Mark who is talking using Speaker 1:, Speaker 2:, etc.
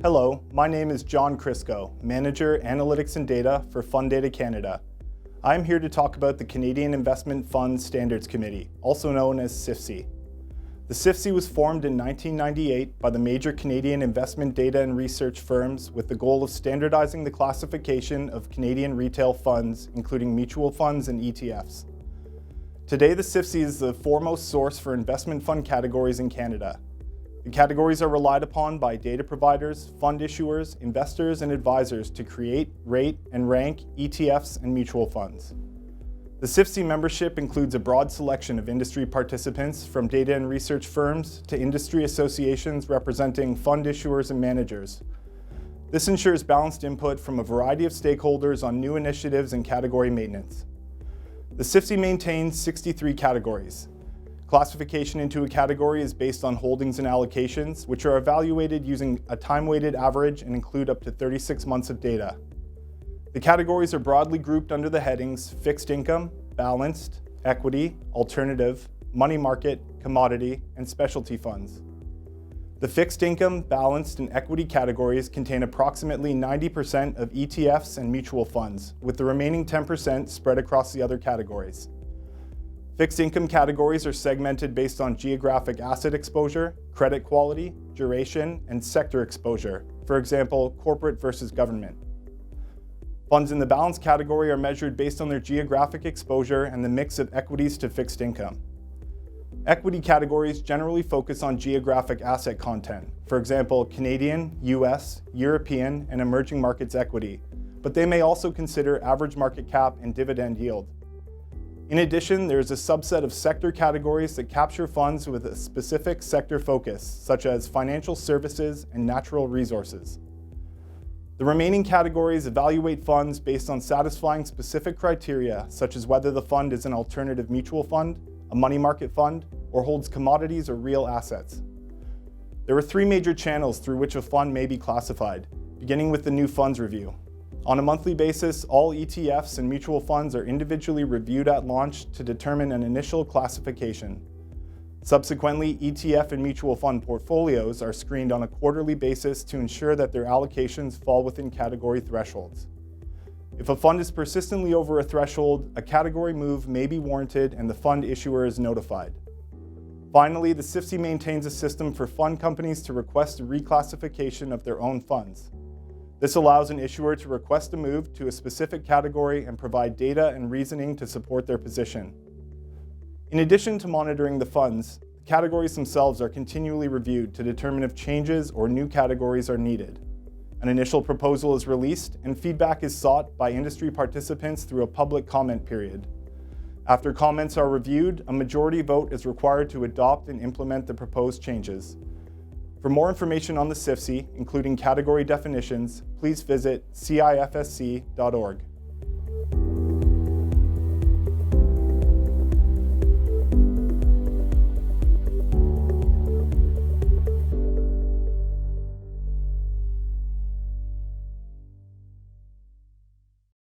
Speaker 1: Hello, my name is John Crisco, Manager, Analytics and Data for Fund Data Canada. I'm here to talk about the Canadian Investment Fund Standards Committee, also known as CIFSI. The CIFSI was formed in 1998 by the major Canadian investment data and research firms with the goal of standardizing the classification of Canadian retail funds, including mutual funds and ETFs. Today, the CIFSI is the foremost source for investment fund categories in Canada. The categories are relied upon by data providers, fund issuers, investors, and advisors to create, rate, and rank ETFs and mutual funds. The CIFSI membership includes a broad selection of industry participants, from data and research firms to industry associations representing fund issuers and managers. This ensures balanced input from a variety of stakeholders on new initiatives and category maintenance. The CIFSI maintains 63 categories. Classification into a category is based on holdings and allocations, which are evaluated using a time-weighted average and include up to 36 months of data. The categories are broadly grouped under the headings fixed income, balanced, equity, alternative, money market, commodity, and specialty funds. The fixed income, balanced, and equity categories contain approximately 90% of ETFs and mutual funds, with the remaining 10% spread across the other categories. Fixed income categories are segmented based on geographic asset exposure, credit quality, duration, and sector exposure, for example, corporate versus government. Funds in the balanced category are measured based on their geographic exposure and the mix of equities to fixed income. Equity categories generally focus on geographic asset content, for example, Canadian, US, European, and emerging markets equity, but they may also consider average market cap and dividend yield. In addition, there is a subset of sector categories that capture funds with a specific sector focus, such as financial services and natural resources. The remaining categories evaluate funds based on satisfying specific criteria, such as whether the fund is an alternative mutual fund, a money market fund, or holds commodities or real assets. There are three major channels through which a fund may be classified, beginning with the New Funds Review. On a monthly basis, all ETFs and mutual funds are individually reviewed at launch to determine an initial classification. Subsequently, ETF and mutual fund portfolios are screened on a quarterly basis to ensure that their allocations fall within category thresholds. If a fund is persistently over a threshold, a category move may be warranted and the fund issuer is notified. Finally, the CIFSI maintains a system for fund companies to request a reclassification of their own funds. This allows an issuer to request a move to a specific category and provide data and reasoning to support their position. In addition to monitoring the funds, the categories themselves are continually reviewed to determine if changes or new categories are needed. An initial proposal is released and feedback is sought by industry participants through a public comment period. After comments are reviewed, a majority vote is required to adopt and implement the proposed changes. For more information on the CIFSI, including category definitions, please visit cifsc.org.